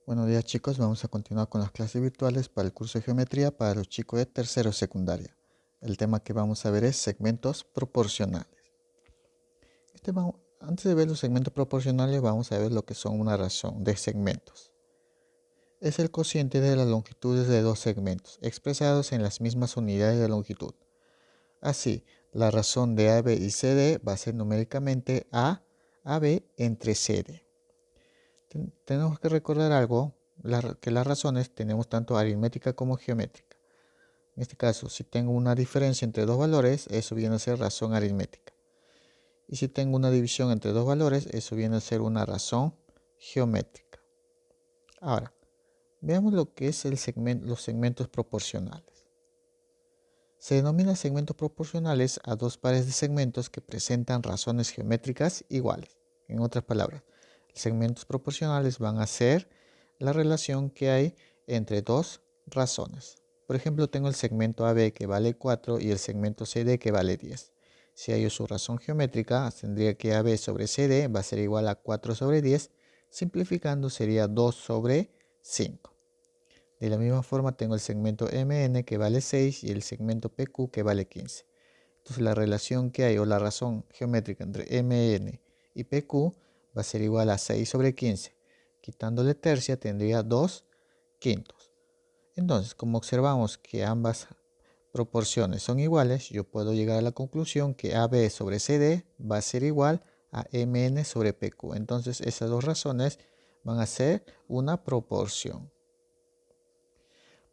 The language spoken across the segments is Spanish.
Buenos días chicos, vamos a continuar con las clases virtuales para el curso de geometría para los chicos de tercero secundaria. El tema que vamos a ver es segmentos proporcionales. Antes de ver los segmentos proporcionales vamos a ver lo que son una razón de segmentos. Es el cociente de las longitudes de dos segmentos expresados en las mismas unidades de longitud. Así, la razón de AB y CD va a ser numéricamente AB entre CD. Tenemos que recordar algo, que las razones tenemos tanto aritmética como geométrica. En este caso, si tengo una diferencia entre dos valores, eso viene a ser razón aritmética. Y si tengo una división entre dos valores, eso viene a ser una razón geométrica. Ahora, veamos lo que es los segmentos proporcionales. Se denomina segmentos proporcionales a dos pares de segmentos que presentan razones geométricas iguales. En otras palabras, segmentos proporcionales van a ser la relación que hay entre dos razones. Por ejemplo, tengo el segmento AB que vale 4 y el segmento CD que vale 10. Si hallo su razón geométrica, tendría que AB sobre CD va a ser igual a 4 sobre 10, simplificando sería 2 sobre 5. De la misma forma tengo el segmento MN que vale 6 y el segmento PQ que vale 15. Entonces la relación que hay o la razón geométrica entre MN y PQ va a ser igual a 6 sobre 15. Quitándole tercia tendría 2 quintos. Entonces, como observamos que ambas proporciones son iguales, yo puedo llegar a la conclusión que AB sobre CD va a ser igual a MN sobre PQ. Entonces esas dos razones van a ser una proporción.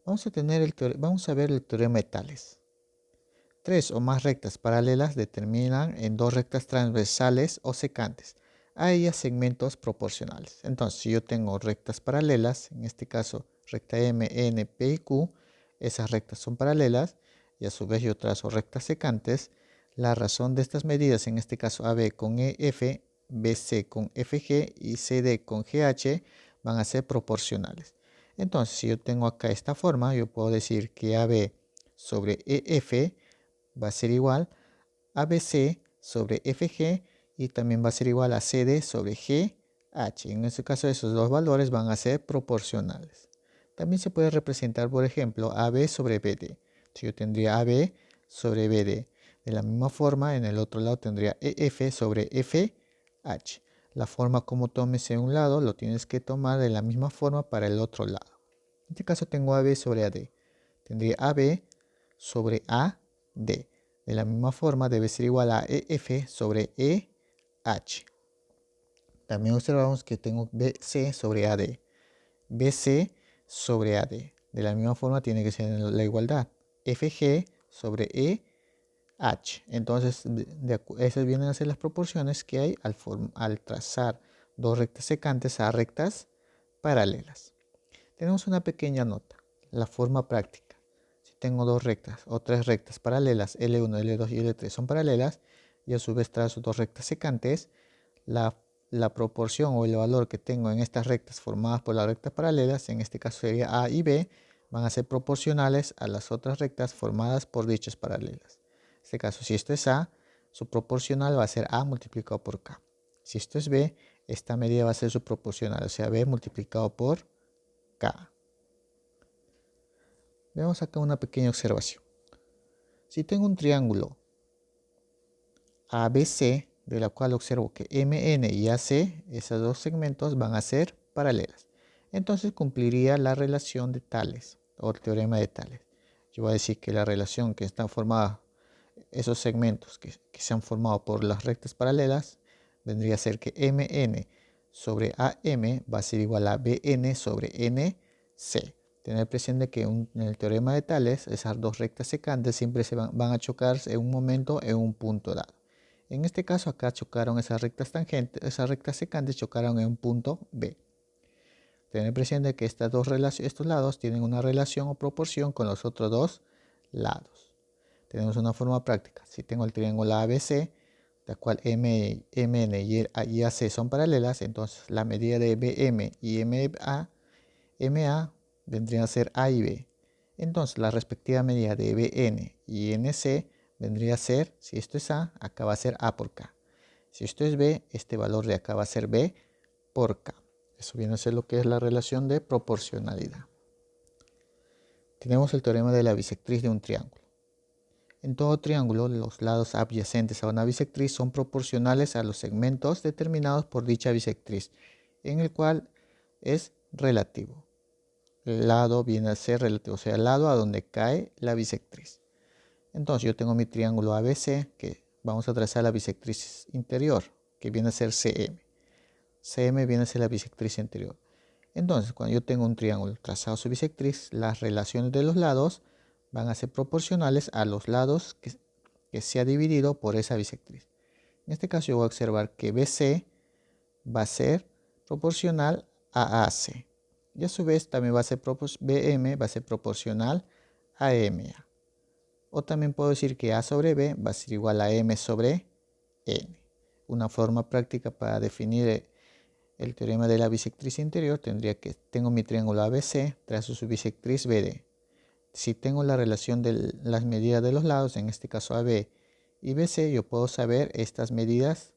Vamos a ver el teorema de Tales. Tres o más rectas paralelas determinan en dos rectas transversales o secantes a ellas segmentos proporcionales. Entonces, si yo tengo rectas paralelas, en este caso recta M, N, P y Q, esas rectas son paralelas y a su vez yo trazo rectas secantes. La razón de estas medidas, en este caso AB con EF, BC con FG y CD con GH, van a ser proporcionales. Entonces, si yo tengo acá esta forma, yo puedo decir que AB sobre EF va a ser igual a BC sobre FG y también va a ser igual a CD sobre GH. En este caso, esos dos valores van a ser proporcionales. También se puede representar, por ejemplo, AB sobre BD. Si yo tendría AB sobre BD. De la misma forma, en el otro lado tendría EF sobre FH. La forma como tomes en un lado, lo tienes que tomar de la misma forma para el otro lado. En este caso tengo AB sobre AD. Tendría AB sobre AD. De la misma forma debe ser igual a EF sobre EH. También observamos que tengo BC sobre AD. BC sobre AD. De la misma forma tiene que ser la igualdad. FG sobre EH. Entonces, esas vienen a ser las proporciones que hay al trazar dos rectas secantes a rectas paralelas. Tenemos una pequeña nota, la forma práctica. Si tengo dos rectas o tres rectas paralelas, L1, L2 y L3 son paralelas, y a su vez trazo dos rectas secantes, la proporción o el valor que tengo en estas rectas formadas por las rectas paralelas, en este caso sería A y B, van a ser proporcionales a las otras rectas formadas por dichas paralelas. En este caso, si esto es A, su proporcional va a ser A multiplicado por K. Si esto es B, esta medida va a ser su proporcional, o sea, B multiplicado por K. Veamos acá una pequeña observación. Si tengo un triángulo ABC, de la cual observo que MN y AC, esos dos segmentos van a ser paralelas, entonces cumpliría la relación de Tales o el teorema de Tales. Yo voy a decir que la relación que están formadas, esos segmentos que se han formado por las rectas paralelas, vendría a ser que MN sobre AM va a ser igual a BN sobre NC. Tener presente que en el teorema de Tales, esas dos rectas secantes siempre van a chocarse en un momento en un punto dado. En este caso acá chocaron esas rectas tangentes, esas rectas secantes chocaron en un punto B. Tener presente que estos lados tienen una relación o proporción con los otros dos lados. Tenemos una forma práctica. Si tengo el triángulo ABC, la cual MN y AC son paralelas, entonces la medida de BM y MA vendrían a ser A y B. Entonces la respectiva medida de BN y NC vendría a ser, si esto es A, acá va a ser A por K. Si esto es B, este valor de acá va a ser B por K. Eso viene a ser lo que es la relación de proporcionalidad. Tenemos el teorema de la bisectriz de un triángulo. En todo triángulo, los lados adyacentes a una bisectriz son proporcionales a los segmentos determinados por dicha bisectriz, en el cual es relativo. El lado viene a ser relativo, o sea, el lado a donde cae la bisectriz. Entonces yo tengo mi triángulo ABC, que vamos a trazar la bisectriz interior, que viene a ser CM. CM viene a ser la bisectriz interior. Entonces, cuando yo tengo un triángulo trazado su bisectriz, las relaciones de los lados van a ser proporcionales a los lados que se ha dividido por esa bisectriz. En este caso yo voy a observar que BC va a ser proporcional a AC. Y a su vez también va a ser BM va a ser proporcional a MA. O también puedo decir que A sobre B va a ser igual a M sobre N. Una forma práctica para definir el teorema de la bisectriz interior tendría que tengo mi triángulo ABC, trazo su bisectriz BD. Si tengo la relación de las medidas de los lados, en este caso AB y BC, yo puedo saber estas medidas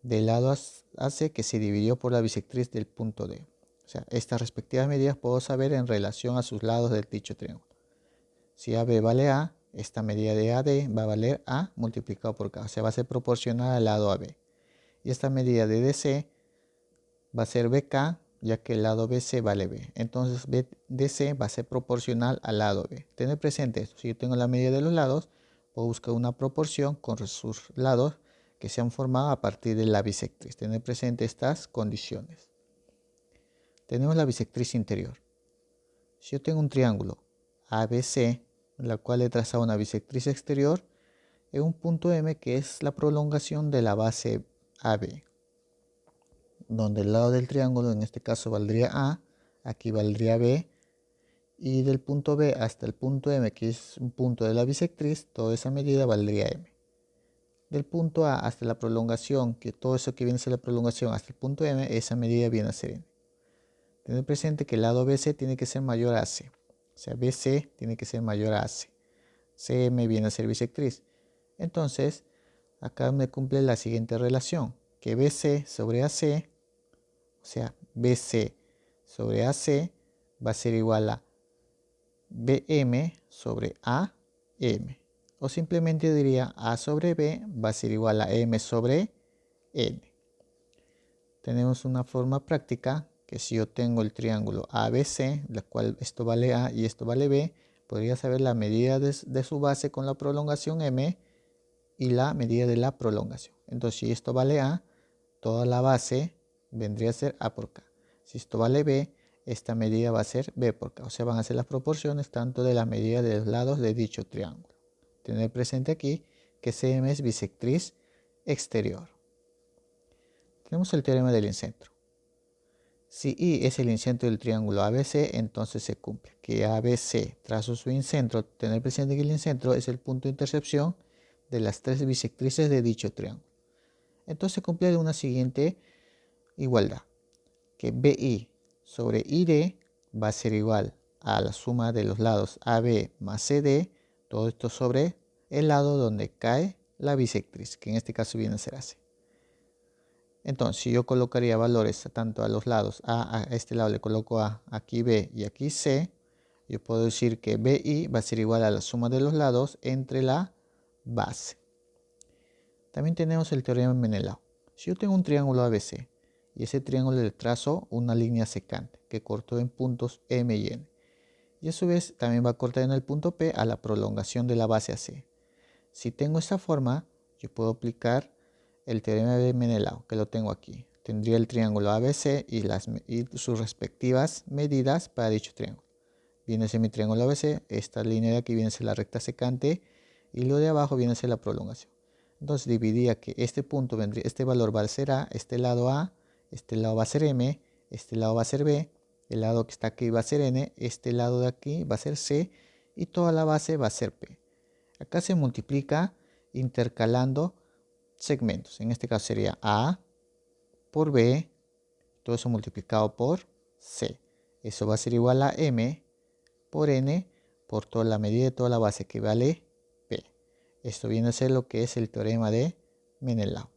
del lado AC que se dividió por la bisectriz del punto D. O sea, estas respectivas medidas puedo saber en relación a sus lados del dicho triángulo. Si AB vale A, esta medida de AD va a valer A multiplicado por K. O sea, va a ser proporcional al lado AB. Y esta medida de DC va a ser BK, ya que el lado BC vale B. Entonces BDC va a ser proporcional al lado B. Tener presente esto. Si yo tengo la medida de los lados, puedo buscar una proporción con sus lados que se han formado a partir de la bisectriz. Tener presente estas condiciones. Tenemos la bisectriz interior. Si yo tengo un triángulo ABC, en la cual he trazado una bisectriz exterior, en un punto M que es la prolongación de la base AB, donde el lado del triángulo en este caso valdría A, aquí valdría B, y del punto B hasta el punto M, que es un punto de la bisectriz, toda esa medida valdría M. Del punto A hasta la prolongación, que todo eso que viene a ser la prolongación hasta el punto M, esa medida viene a ser N. Tener presente que el lado BC tiene que ser mayor a AC. O sea, BC tiene que ser mayor a AC. CM viene a ser bisectriz. Entonces, acá me cumple la siguiente relación, que BC sobre AC, o sea, BC sobre AC va a ser igual a BM sobre AM. O simplemente diría A sobre B va a ser igual a M sobre N. Tenemos una forma práctica que si yo tengo el triángulo ABC, la cual esto vale A y esto vale B, podría saber la medida de su base con la prolongación M y la medida de la prolongación. Entonces, si esto vale A, toda la base vendría a ser A por K. Si esto vale B, esta medida va a ser B por K. O sea, van a ser las proporciones tanto de la medida de los lados de dicho triángulo. Tener presente aquí que CM es bisectriz exterior. Tenemos el teorema del incentro. Si I es el incentro del triángulo ABC, entonces se cumple que ABC trazo su incentro. Tener presente que el incentro es el punto de intersección de las tres bisectrices de dicho triángulo. Entonces se cumple una siguiente igualdad, que BI sobre ID va a ser igual a la suma de los lados AB más CD, todo esto sobre el lado donde cae la bisectriz, que en este caso viene a ser AC. Entonces, si yo colocaría valores tanto a los lados, a este lado le coloco A, aquí B y aquí C, yo puedo decir que BI va a ser igual a la suma de los lados entre la base. También tenemos el teorema de Menelao. Si yo tengo un triángulo ABC y ese triángulo le trazo una línea secante que cortó en puntos M y N, y a su vez también va a cortar en el punto P a la prolongación de la base AC. Si tengo esta forma, yo puedo aplicar el teorema de Menelao, que lo tengo aquí. Tendría el triángulo ABC y sus respectivas medidas para dicho triángulo. Viene a ser mi triángulo ABC, esta línea de aquí viene a ser la recta secante y lo de abajo viene a ser la prolongación. Entonces dividía que este punto vendría, este valor va a ser A, este lado va a ser M, este lado va a ser B, el lado que está aquí va a ser N, este lado de aquí va a ser C y toda la base va a ser P. Acá se multiplica intercalando segmentos. En este caso sería A por B, todo eso multiplicado por C. Eso va a ser igual a M por N por toda la medida de toda la base que vale P. Esto viene a ser lo que es el teorema de Menelao.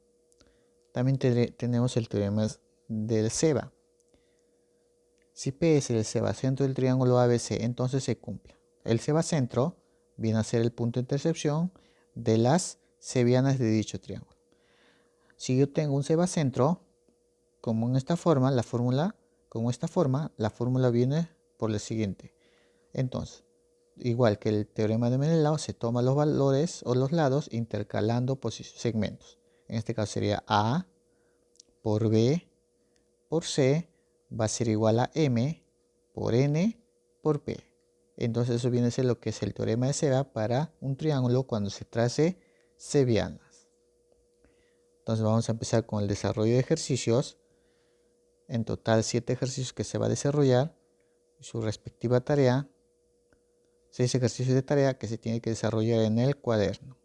También tenemos el teorema del Ceva. Si P es el sebacentro del triángulo ABC, entonces se cumple. El sebacentro viene a ser el punto de intersección de las sevianas de dicho triángulo. Si yo tengo un sebacentro, como en esta forma, la fórmula viene por lo siguiente. Entonces, igual que el teorema de Menelao, se toman los valores o los lados intercalando segmentos. En este caso sería A por B por C va a ser igual a M por N por P. Entonces eso viene a ser lo que es el teorema de Sevia para un triángulo cuando se trace sevianas. Entonces vamos a empezar con el desarrollo de ejercicios. En total 7 ejercicios que se va a desarrollar. Su respectiva tarea. 6 ejercicios de tarea que se tiene que desarrollar en el cuaderno.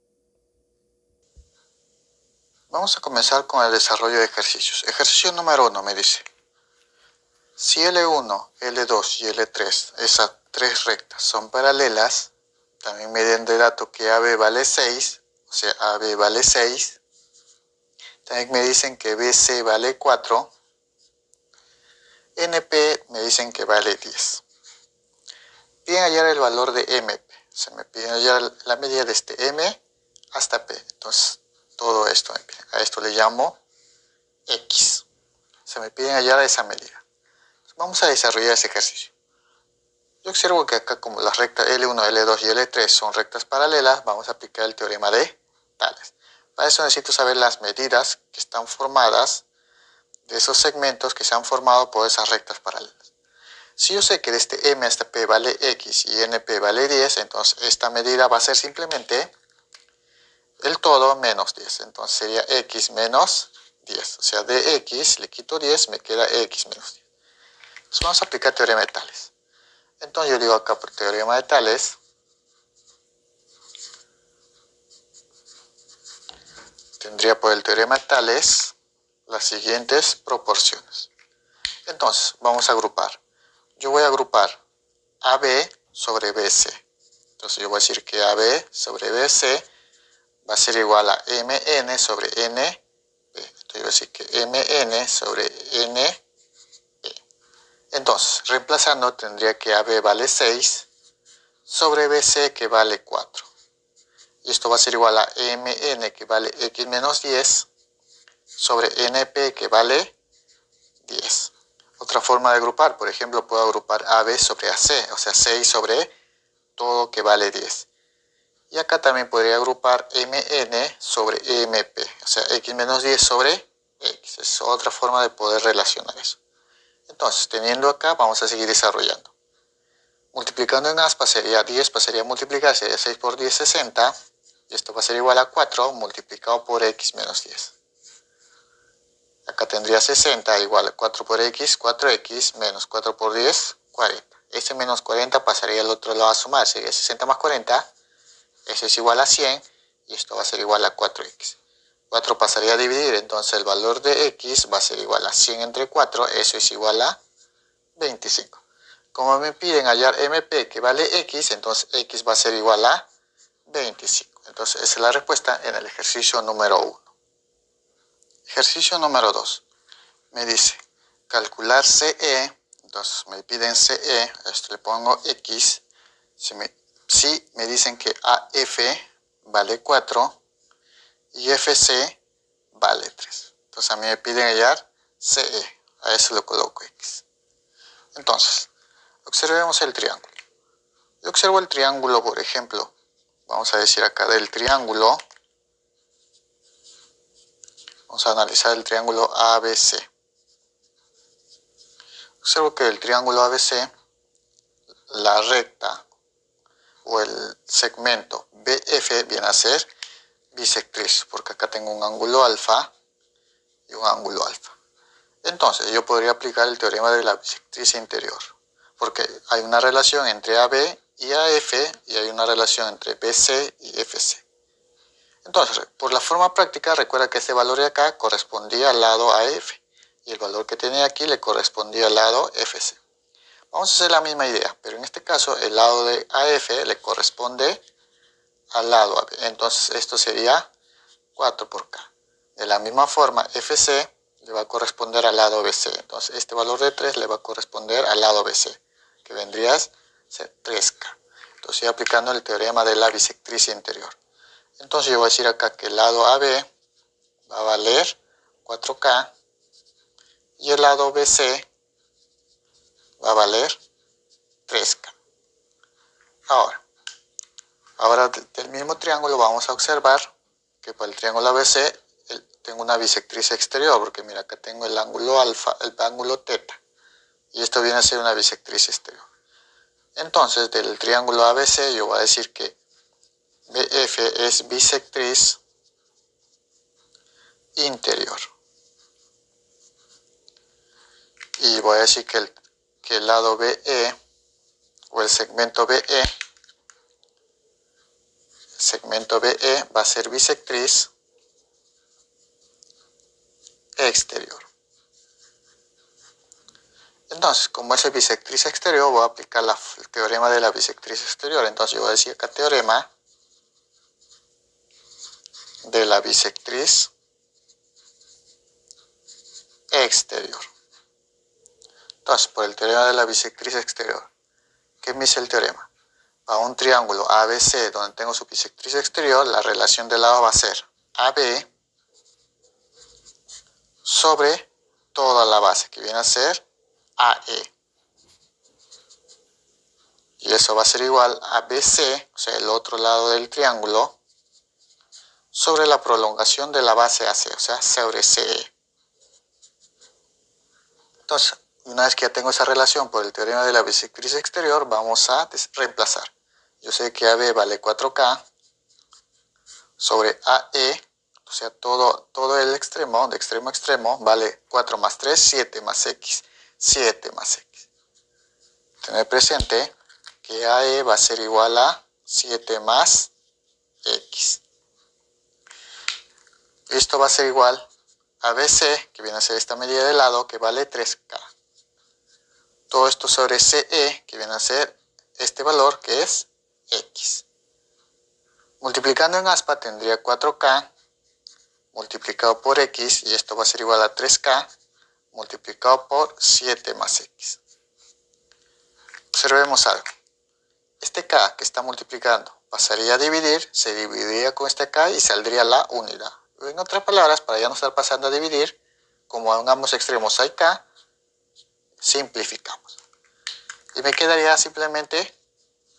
Vamos a comenzar con el desarrollo de ejercicios. Ejercicio número 1 me dice: si L1, L2 y L3, esas tres rectas, son paralelas, también me den de dato que AB vale 6, o sea, AB vale 6. También me dicen que BC vale 4. NP me dicen que vale 10. Piden hallar el valor de MP. Se me piden hallar la medida de este M hasta P. Entonces, todo esto me piden. A esto le llamo X. Se me piden hallar esa medida. Vamos a desarrollar ese ejercicio. Yo observo que acá, como las rectas L1, L2 y L3 son rectas paralelas, vamos a aplicar el teorema de Tales. Para eso necesito saber las medidas que están formadas de esos segmentos que se han formado por esas rectas paralelas. Si yo sé que de este M hasta P vale X y NP vale 10, entonces esta medida va a ser simplemente el todo menos 10. Entonces sería X menos 10. O sea, de X le quito 10, me queda X menos 10. Entonces vamos a aplicar teorema de Tales. Entonces yo digo acá por teorema de Tales, tendría por el teorema de Tales las siguientes proporciones. Entonces vamos a agrupar. Yo voy a agrupar AB sobre BC. Entonces yo voy a decir que AB sobre BC va a ser igual a MN sobre NP. Entonces yo voy a decir que MN sobre NP. Entonces, reemplazando, tendría que AB vale 6 sobre BC que vale 4. Y esto va a ser igual a MN que vale X menos 10 sobre NP que vale 10. Otra forma de agrupar, por ejemplo, puedo agrupar AB sobre AC, o sea, 6 sobre todo que vale 10. Y acá también podría agrupar MN sobre MP, o sea, X menos 10 sobre X. Es otra forma de poder relacionar eso. Entonces, teniendo acá, vamos a seguir desarrollando. Multiplicando en aspa sería 10, pasaría a multiplicar, sería 6 por 10, 60. Y esto va a ser igual a 4 multiplicado por X menos 10. Acá tendría 60 igual a 4 por X, 4X menos 4 por 10, 40. Este menos 40 pasaría al otro lado a sumar, sería 60 más 40. Ese es igual a 100 y esto va a ser igual a 4X. 4 pasaría a dividir, entonces el valor de X va a ser igual a 100 entre 4, eso es igual a 25. Como me piden hallar MP que vale X, entonces X va a ser igual a 25. Entonces esa es la respuesta en el ejercicio número 1. Ejercicio número 2. Me dice calcular CE. Entonces me piden CE. A esto le pongo X. Si me dicen que AF vale 4 y FC vale 3. Entonces a mí me piden hallar CE. A eso le coloco X. Entonces, observemos el triángulo. Yo observo el triángulo, por ejemplo. Vamos a decir acá del triángulo. Vamos a analizar el triángulo ABC. Observo que el triángulo ABC, la recta o el segmento BF viene a ser bisectriz, porque acá tengo un ángulo alfa y un ángulo alfa. Entonces yo podría aplicar el teorema de la bisectriz interior, porque hay una relación entre AB y AF y hay una relación entre BC y FC. Entonces, por la forma práctica, recuerda que este valor de acá correspondía al lado AF y el valor que tenía aquí le correspondía al lado FC. Vamos a hacer la misma idea, pero en este caso el lado de AF le corresponde al lado AB. Entonces esto sería 4 por K. De la misma forma, FC le va a corresponder al lado BC. Entonces este valor de 3 le va a corresponder al lado BC, que vendría a ser 3K. Entonces estoy aplicando el teorema de la bisectriz interior. Entonces yo voy a decir acá que el lado AB va a valer 4K y el lado BC va a valer 3K. Ahora del mismo triángulo vamos a observar que para el triángulo ABC tengo una bisectriz exterior, porque mira, acá tengo el ángulo alfa, el ángulo teta, y esto viene a ser una bisectriz exterior. Entonces, del triángulo ABC yo voy a decir que BF es bisectriz interior. Y voy a decir que el lado BE, o el segmento BE va a ser bisectriz exterior. Entonces, como es bisectriz exterior, voy a aplicar el teorema de la bisectriz exterior. Entonces, yo voy a decir acá teorema de la bisectriz exterior. Entonces, por el teorema de la bisectriz exterior, ¿qué me dice el teorema? Para un triángulo ABC donde tengo su bisectriz exterior, la relación de lado va a ser AB sobre toda la base, que viene a ser AE. Y eso va a ser igual a BC, o sea, el otro lado del triángulo, sobre la prolongación de la base AC, o sea, sobre CE. Entonces, una vez que ya tengo esa relación por el teorema de la bisectriz exterior, vamos a reemplazar. Yo sé que AB vale 4K sobre AE, o sea, todo el extremo, de extremo a extremo, vale 4 más 3, 7 más X, 7 más X. Tener presente que AE va a ser igual a 7 más X. Esto va a ser igual a BC, que viene a ser esta medida de lado, que vale 3K. Todo esto sobre CE, que viene a ser este valor, que es X. Multiplicando en aspa tendría 4K multiplicado por X, y esto va a ser igual a 3K multiplicado por 7 más X. Observemos algo. Este K que está multiplicando pasaría a dividir, se dividiría con este K y saldría la unidad. En otras palabras, para ya no estar pasando a dividir, como en ambos extremos hay K, simplificamos. Y me quedaría simplemente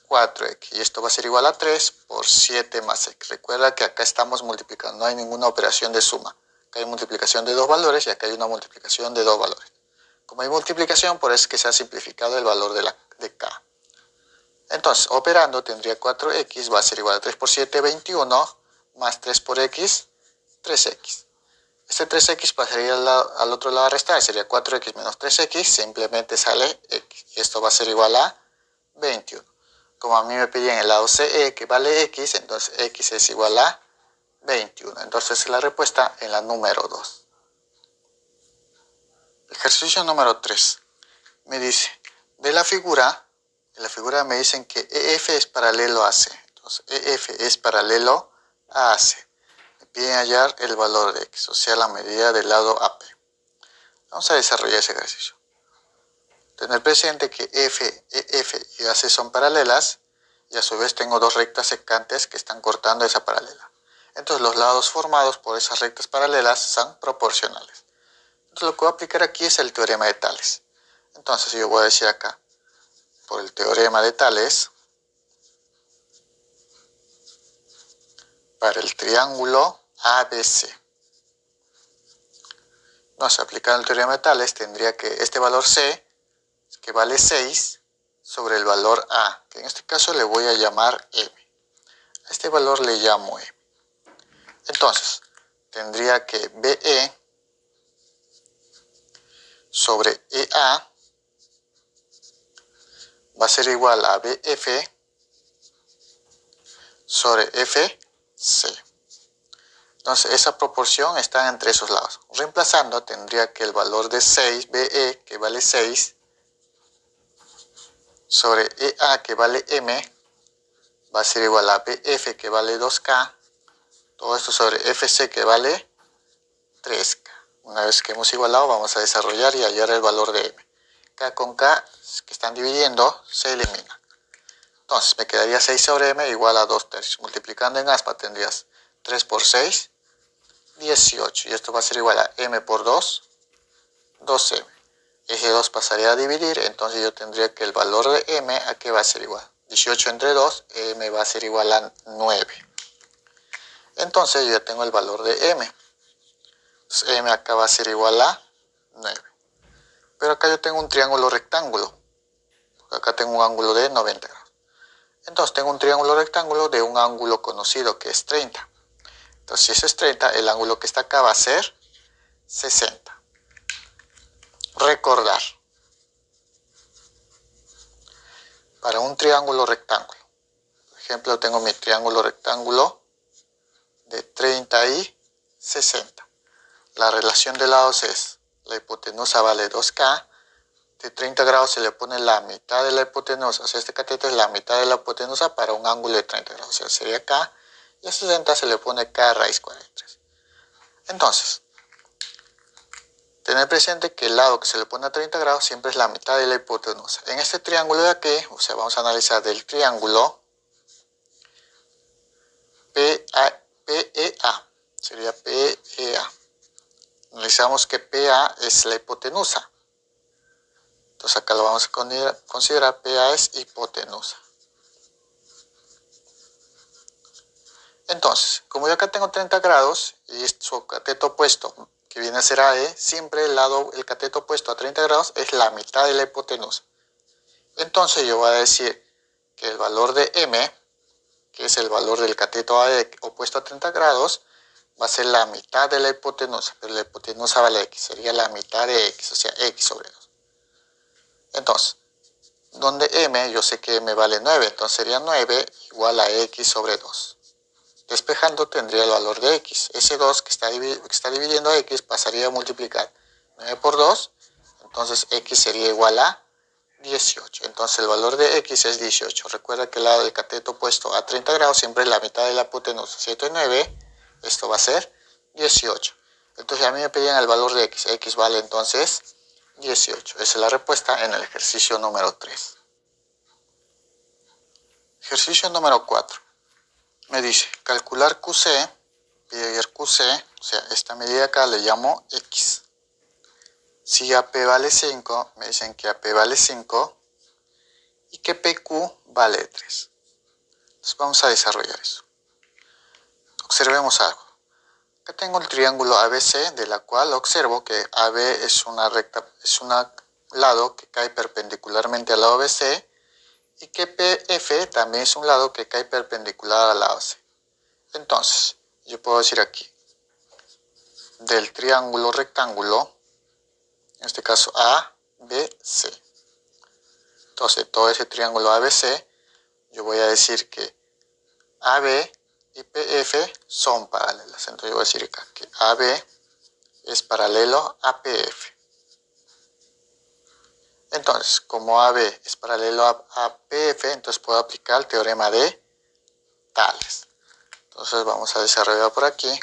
4x, y esto va a ser igual a 3 por 7 más x. Recuerda que acá estamos multiplicando, no hay ninguna operación de suma. Acá hay multiplicación de dos valores y acá hay una multiplicación de dos valores. Como hay multiplicación, por eso es que se ha simplificado el valor de k. Entonces, operando tendría 4x, va a ser igual a 3 por 7, 21, más 3 por x, 3x. Este 3x pasaría al otro lado a restar, sería 4x menos 3x, simplemente sale x. Y esto va a ser igual a 21. Como a mí me pedían el lado CE que vale X, entonces X es igual a 21. Entonces la respuesta en la número 2. Ejercicio número 3. Me dice, en la figura me dicen que EF es paralelo a AC. Entonces EF es paralelo a AC. Me piden hallar el valor de X, o sea, la medida del lado AP. Vamos a desarrollar ese ejercicio. Tener presente que EF y AC son paralelas, y a su vez tengo dos rectas secantes que están cortando esa paralela. Entonces los lados formados por esas rectas paralelas son proporcionales. Entonces lo que voy a aplicar aquí es el teorema de Tales. Entonces yo voy a decir acá, por el teorema de Tales, para el triángulo ABC. Entonces, aplicando el teorema de Tales, tendría que este valor C, que vale 6, sobre el valor A, que en este caso le voy a llamar M. A este valor le llamo M. Entonces, tendría que BE sobre EA va a ser igual a BF sobre FC. Entonces, esa proporción está entre esos lados. Reemplazando, tendría que el valor de 6, BE, que vale 6, sobre EA, que vale M, va a ser igual a BF, que vale 2K, todo esto sobre FC, que vale 3K. Una vez que hemos igualado, vamos a desarrollar y hallar el valor de m. K con K, que están dividiendo, se elimina. Entonces, me quedaría 6 sobre m igual a 2 tercios. Multiplicando en aspa tendrías 3 por 6, 18. Y esto va a ser igual a m por 2, 2m. Ese 2 pasaría a dividir, entonces yo tendría que el valor de m, ¿a qué va a ser igual? 18 entre 2, m va a ser igual a 9. Entonces yo ya tengo el valor de m. Entonces m acá va a ser igual a 9. Pero acá yo tengo un triángulo rectángulo. Acá tengo un ángulo de 90 grados. Entonces tengo un triángulo rectángulo de un ángulo conocido que es 30. Entonces si ese es 30, el ángulo que está acá va a ser 60. Recordar. Para un triángulo rectángulo. Por ejemplo, tengo mi triángulo rectángulo de 30 y 60. La relación de lados es, la hipotenusa vale 2K, de 30 grados se le pone la mitad de la hipotenusa, o sea, este cateto es la mitad de la hipotenusa para un ángulo de 30 grados, o sea, sería K, y a 60 se le pone K raíz 43. Entonces, tener presente que el lado que se le pone a 30 grados siempre es la mitad de la hipotenusa. En este triángulo de aquí, o sea, vamos a analizar del triángulo PEA, sería PEA. Analizamos que PA es la hipotenusa. Entonces acá lo vamos a considerar PA es hipotenusa. Entonces, como yo acá tengo 30 grados y su cateto opuesto, que viene a ser AE, siempre el cateto opuesto a 30 grados es la mitad de la hipotenusa. Entonces yo voy a decir que el valor de M, que es el valor del cateto AE opuesto a 30 grados, va a ser la mitad de la hipotenusa, pero la hipotenusa vale X, sería la mitad de X, o sea, X sobre 2. Entonces, donde M, yo sé que M vale 9, entonces sería 9 igual a X sobre 2. Despejando tendría el valor de X. Ese 2 que está dividiendo a X pasaría a multiplicar 9 por 2, entonces X sería igual a 18. Entonces el valor de X es 18. Recuerda que el lado del cateto opuesto a 30 grados siempre es la mitad de la hipotenusa. 7 y 9, esto va a ser 18. Entonces a mí me pedían el valor de X. X vale entonces 18. Esa es la respuesta en el ejercicio número 3. Ejercicio número 4. Me dice, calcular QC, pide QC, o sea, esta medida acá le llamo X. Si AP vale 5, me dicen que AP vale 5 y que PQ vale 3. Entonces vamos a desarrollar eso. Observemos algo. Acá tengo el triángulo ABC, de la cual observo que AB es una recta, es un lado que cae perpendicularmente al lado BC y que PF también es un lado que cae perpendicular al lado C. Entonces, yo puedo decir aquí, del triángulo rectángulo, en este caso ABC. Entonces, todo ese triángulo ABC, yo voy a decir que AB y PF son paralelas. Entonces, yo voy a decir acá que AB es paralelo a PF. Entonces, como AB es paralelo a PF, entonces puedo aplicar el teorema de Tales. Entonces, vamos a desarrollar por aquí.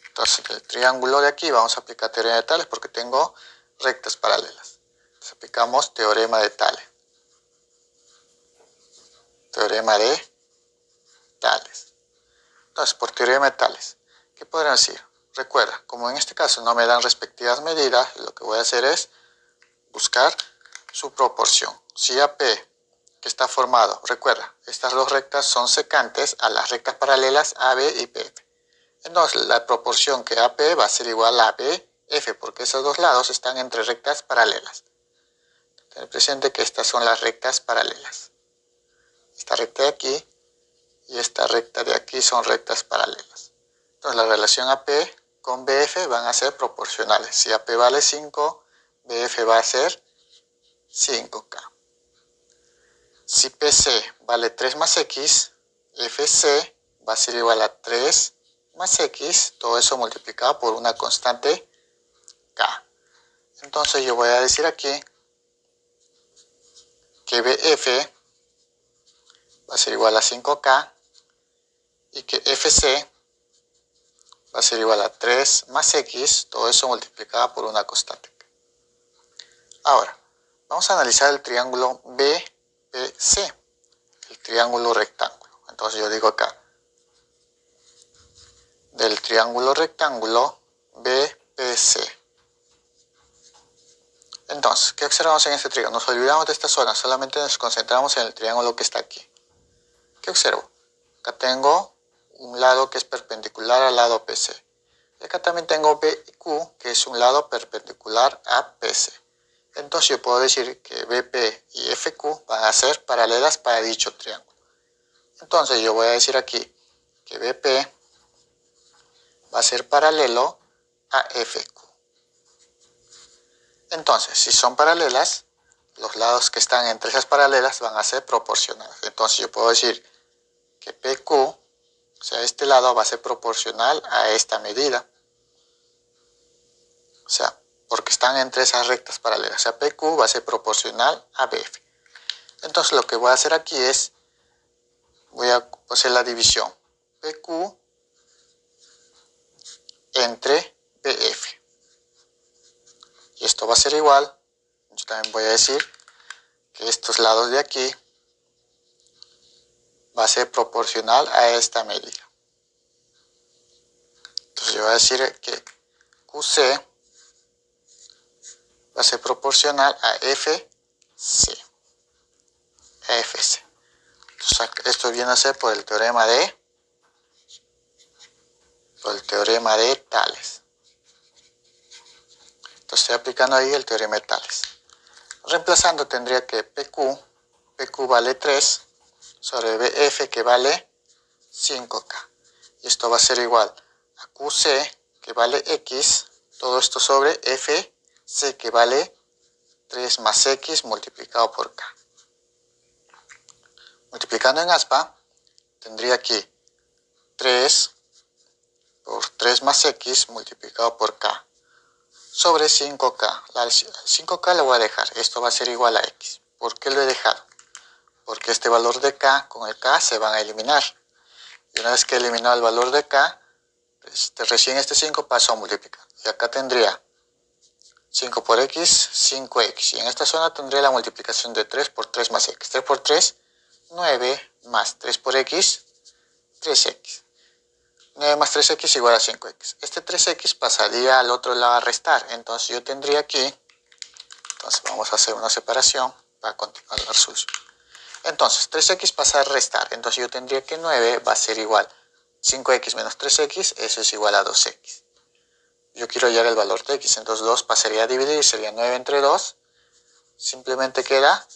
Entonces, el triángulo de aquí vamos a aplicar teorema de Tales porque tengo rectas paralelas. Entonces, aplicamos teorema de Tales. Teorema de Tales. Entonces, por teorema de Tales, ¿qué podrían decir? Recuerda, como en este caso no me dan respectivas medidas, lo que voy a hacer es buscar su proporción. Si AP, que está formado, recuerda, estas dos rectas son secantes a las rectas paralelas AB y PF. Entonces, la proporción que AP va a ser igual a BF, porque esos dos lados están entre rectas paralelas. Ten presente que estas son las rectas paralelas. Esta recta de aquí y esta recta de aquí son rectas paralelas. Entonces, la relación AP con BF van a ser proporcionales. Si AP vale 5, BF va a ser 5K. Si PC vale 3 más X, FC va a ser igual a 3 más X, todo eso multiplicado por una constante K. Entonces yo voy a decir aquí que BF va a ser igual a 5K y que FC va a ser igual a 3 más x, todo eso multiplicado por una constante. Ahora, vamos a analizar el triángulo BPC, el triángulo rectángulo. Entonces yo digo acá, del triángulo rectángulo BPC. Entonces, ¿qué observamos en este triángulo? Nos olvidamos de esta zona, solamente nos concentramos en el triángulo que está aquí. ¿Qué observo? Acá tengo un lado que es perpendicular al lado PC. Y acá también tengo BQ, que es un lado perpendicular a PC. Entonces yo puedo decir que BP y FQ van a ser paralelas para dicho triángulo. Entonces yo voy a decir aquí que BP va a ser paralelo a FQ. Entonces, si son paralelas, los lados que están entre esas paralelas van a ser proporcionales. Entonces yo puedo decir que PQ, o sea, este lado va a ser proporcional a esta medida. O sea, porque están entre esas rectas paralelas. O sea, PQ va a ser proporcional a BF. Entonces lo que voy a hacer aquí es, voy a hacer la división. PQ entre BF. Y esto va a ser igual. Yo también voy a decir que estos lados de aquí va a ser proporcional a esta medida. Entonces yo voy a decir que QC va a ser proporcional a FC. Entonces esto viene a ser por el teorema de Tales. Entonces estoy aplicando ahí el teorema de Tales. Reemplazando tendría que PQ vale 3 sobre BF que vale 5K. Y esto va a ser igual a QC que vale X, todo esto sobre FC que vale 3 más X multiplicado por K. Multiplicando en aspa, tendría aquí 3 por 3 más X multiplicado por K sobre 5K. La 5K lo voy a dejar, esto va a ser igual a X. ¿Por qué lo he dejado? Porque este valor de K con el K se van a eliminar. Y una vez que he eliminado el valor de K, recién este 5 pasó a multiplicar. Y acá tendría 5 por X, 5X. Y en esta zona tendría la multiplicación de 3 por 3 más X. 3 por 3, 9 más 3 por X, 3X. 9 más 3X igual a 5X. Este 3X pasaría al otro lado a restar. Entonces yo tendría aquí, entonces vamos a hacer una separación para continuar la resolución. Entonces 3X pasa a restar. Entonces yo tendría que 9 va a ser igual 5X menos 3X, eso es igual a 2X. Yo quiero hallar el valor de X, entonces 2 pasaría a dividir, sería 9 entre 2. Simplemente queda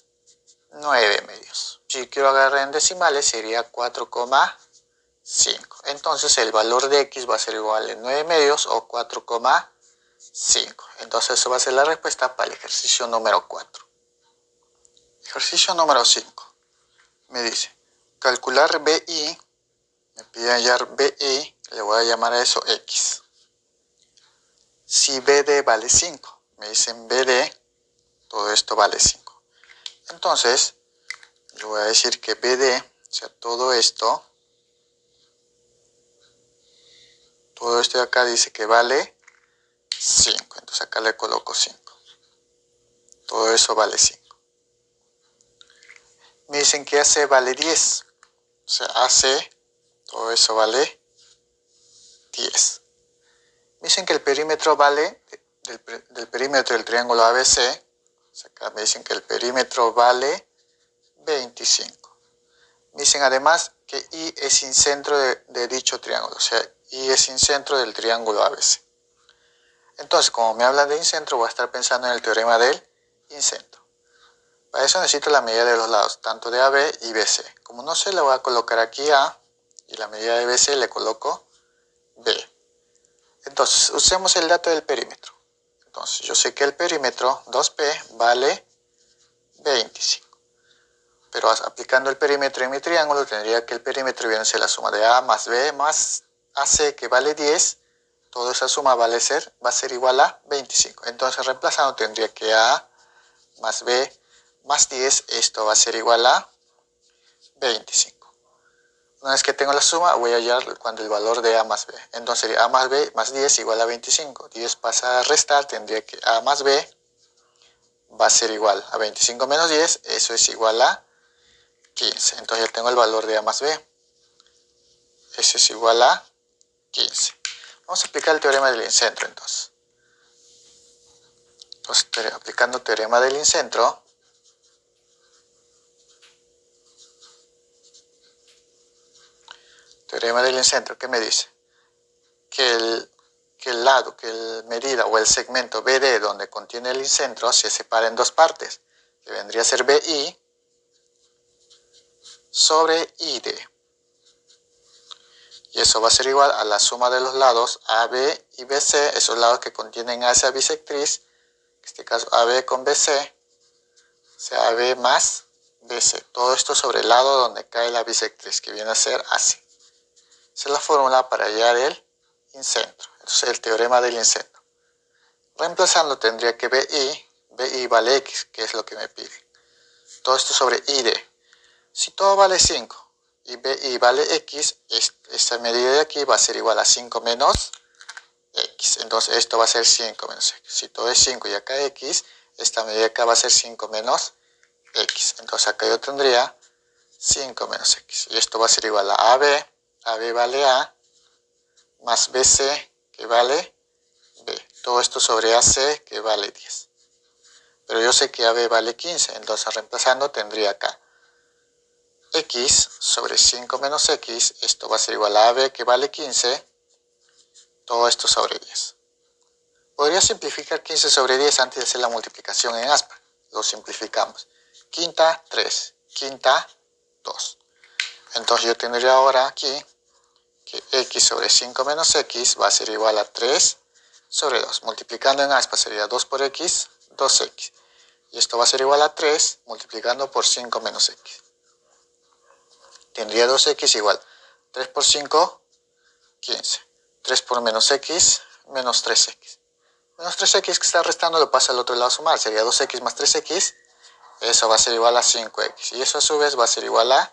9 medios. Si quiero agarrar en decimales sería 4,5. Entonces el valor de X va a ser igual a 9 medios o 4,5. Entonces eso va a ser la respuesta para el ejercicio número 4. Ejercicio número 5. Me dice, calcular BI, me pide hallar BI, le voy a llamar a eso X. Si BD vale 5, me dicen BD, todo esto vale 5. Entonces, yo voy a decir que BD, o sea, todo esto de acá dice que vale 5. Entonces acá le coloco 5. Todo eso vale 5. Me dicen que AC vale 10. O sea, AC, todo eso vale 10. Me dicen que el perímetro vale, del perímetro del triángulo ABC, o sea, acá me dicen que el perímetro vale 25. Me dicen además que I es incentro de dicho triángulo, o sea, I es incentro del triángulo ABC. Entonces, como me hablan de incentro, voy a estar pensando en el teorema del incentro. Para eso necesito la medida de los lados, tanto de AB y BC. Como no sé, le voy a colocar aquí A, y la medida de BC le coloco B. Entonces, usemos el dato del perímetro. Entonces, yo sé que el perímetro 2P vale 25. Pero aplicando el perímetro en mi triángulo, tendría que el perímetro viene a ser la suma de A más B más AC, que vale 10. Toda esa suma va a ser igual a 25. Entonces, reemplazando, tendría que A más B más 10, esto va a ser igual a 25. Una vez que tengo la suma, voy a hallar cuando el valor de A más B. Entonces sería A más B más 10 igual a 25. 10 pasa a restar, tendría que A más B va a ser igual a 25 menos 10, eso es igual a 15. Entonces ya tengo el valor de A más B. Eso es igual a 15. Vamos a aplicar el teorema del incentro entonces. Aplicando teorema del incentro, ¿qué me dice? Que el medida o el segmento BD donde contiene el incentro se separa en dos partes, que vendría a ser BI sobre ID. Y eso va a ser igual a la suma de los lados AB y BC, esos lados que contienen a esa bisectriz, en este caso AB con BC, o sea AB más BC. Todo esto sobre el lado donde cae la bisectriz, que viene a ser así. Esa es la fórmula para hallar el incentro. Entonces el teorema del incentro. Reemplazando tendría que BI vale X, que es lo que me pide. Todo esto sobre ID. Si todo vale 5 y BI vale X, esta medida de aquí va a ser igual a 5 menos X. Entonces esto va a ser 5 menos X. Si todo es 5 y acá X, esta medida de acá va a ser 5 menos X. Entonces acá yo tendría 5 menos X. Y esto va a ser igual a AB. AB vale A más BC, que vale B. Todo esto sobre AC, que vale 10. Pero yo sé que AB vale 15, entonces reemplazando tendría acá X sobre 5 menos X, esto va a ser igual a AB, que vale 15, todo esto sobre 10. Podría simplificar 15 sobre 10 antes de hacer la multiplicación en aspa. Lo simplificamos. Quinta, 3. Quinta, 2. Entonces yo tendría ahora aquí que X sobre 5 menos X va a ser igual a 3 sobre 2. Multiplicando en aspa sería 2 por X, 2X. Y esto va a ser igual a 3 multiplicando por 5 menos X. Tendría 2X igual 3 por 5, 15. 3 por menos X, menos 3X. Menos 3X que está restando lo pasa al otro lado a sumar. Sería 2X más 3X. Eso va a ser igual a 5X. Y eso a su vez va a ser igual a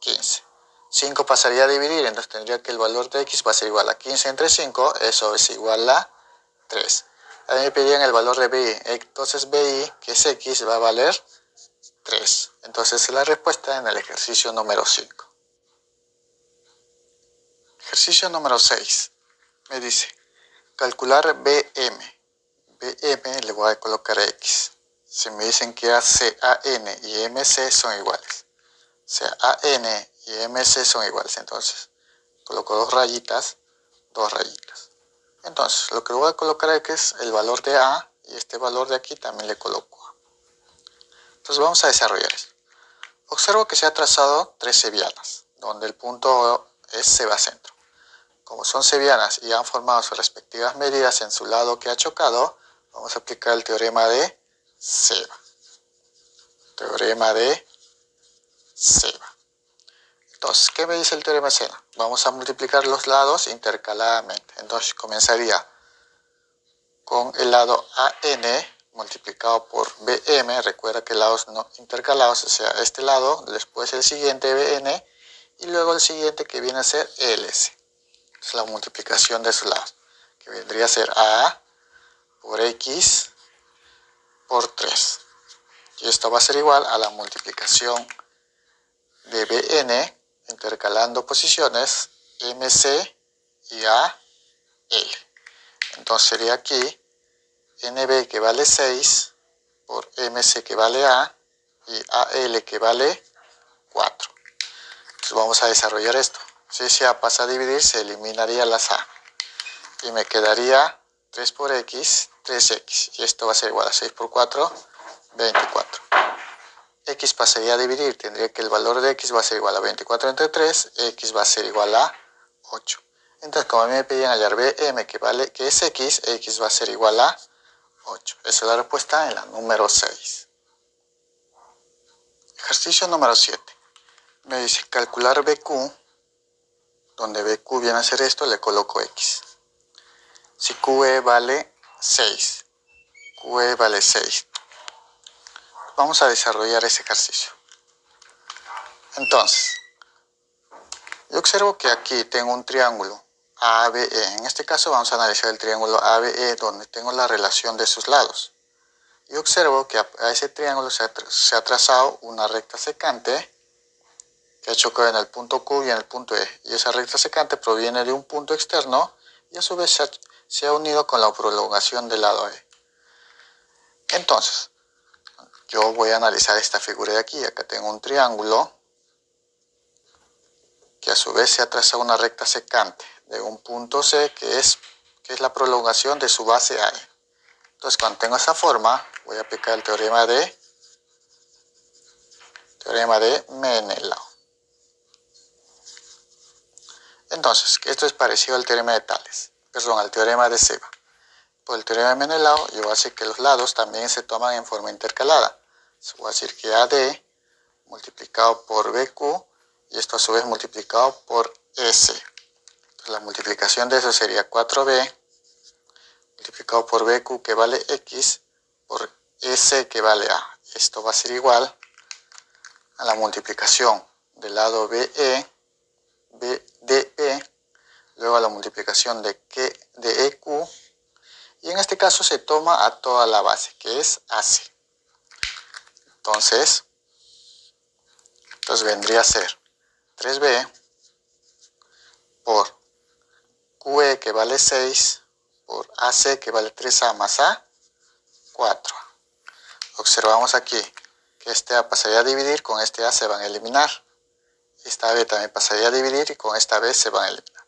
15. 5 pasaría a dividir, entonces tendría que el valor de X va a ser igual a 15 entre 5. Eso es igual a 3. A mí me pedían el valor de BI. Entonces BI, que es X, va a valer 3. Entonces la respuesta en el ejercicio número 5. Ejercicio número 6. Me dice, calcular BM. BM le voy a colocar X. Si me dicen que AN y MC son iguales. O sea, AN y MC son iguales. Entonces, coloco dos rayitas. Entonces, lo que voy a colocar aquí es el valor de A. Y este valor de aquí también le coloco A. Entonces, vamos a desarrollar esto. Observo que se ha trazado 3 sevianas, donde el punto es sebacentro. Como son sevianas y han formado sus respectivas medidas en su lado que ha chocado, vamos a aplicar el teorema de Seba. Teorema de Seba. Entonces, ¿qué me dice el teorema de Seba? Vamos a multiplicar los lados intercaladamente. Entonces, comenzaría con el lado AN multiplicado por BM. Recuerda que lados no intercalados, o sea, este lado, después el siguiente BN y luego el siguiente que viene a ser LS. Es la multiplicación de esos lados, que vendría a ser A por X por 3. Y esto va a ser igual a la multiplicación de BN, intercalando posiciones, MC y AL. Entonces sería aquí NB que vale 6 por MC que vale A y AL que vale 4. Entonces vamos a desarrollar esto. Si ese A pasa a dividir, se eliminaría las A. Y me quedaría 3 por X, 3X. Y esto va a ser igual a 6 por 4, 24. X pasaría a dividir, tendría que el valor de X va a ser igual a 24 entre 3, X va a ser igual a 8. Entonces, como a mí me pedían hallar BM, que es X, X va a ser igual a 8. Esa es la respuesta en la número 6. Ejercicio número 7. Me dice calcular BQ, donde BQ viene a ser esto, le coloco X. Si QE vale 6, QE vale 6. Vamos a desarrollar ese ejercicio. Entonces, observo que aquí tengo un triángulo ABE. En este caso vamos a analizar el triángulo ABE, donde tengo la relación de sus lados. Y observo que a ese triángulo se ha trazado una recta secante que ha chocado en el punto Q y en el punto E. Y esa recta secante proviene de un punto externo y a su vez se ha unido con la prolongación del lado E. Entonces, yo voy a analizar esta figura de aquí. Acá tengo un triángulo que a su vez se ha trazado una recta secante de un punto C que es la prolongación de su base AE. Entonces, cuando tengo esa forma, voy a aplicar el teorema de Menelao. Entonces, esto es parecido al teorema de Tales, al teorema de Seba. Por el teorema de Menelao, yo voy a decir que los lados también se toman en forma intercalada. Voy a decir que AD multiplicado por BQ y esto a su vez multiplicado por S. Entonces, la multiplicación de eso sería 4B multiplicado por BQ, que vale X, por S, que vale A. Esto va a ser igual a la multiplicación del lado BE, DP, luego a la multiplicación de EQ, y en este caso se toma a toda la base, que es AC. Entonces vendría a ser 3B por QE, que vale 6, por AC, que vale 3A más A, 4. Observamos aquí que este A pasaría a dividir, con este A se van a eliminar. Esta B también pasaría a dividir y con esta B se van a eliminar.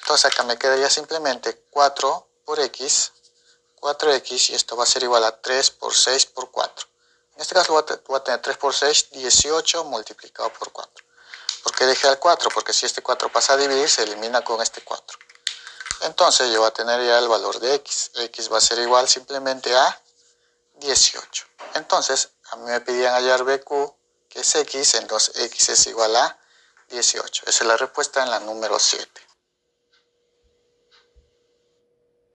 Entonces acá me quedaría simplemente 4 por X, 4X, y esto va a ser igual a 3 por 6 por 4. En este caso voy a tener 3 por 6, 18 multiplicado por 4. ¿Por qué dejé el 4? Porque si este 4 pasa a dividir, se elimina con este 4. Entonces yo voy a tener ya el valor de X. X va a ser igual simplemente a 18. Entonces, a mí me pedían hallar BQ, que es X, entonces X es igual a 18. Esa es la respuesta en la número 7.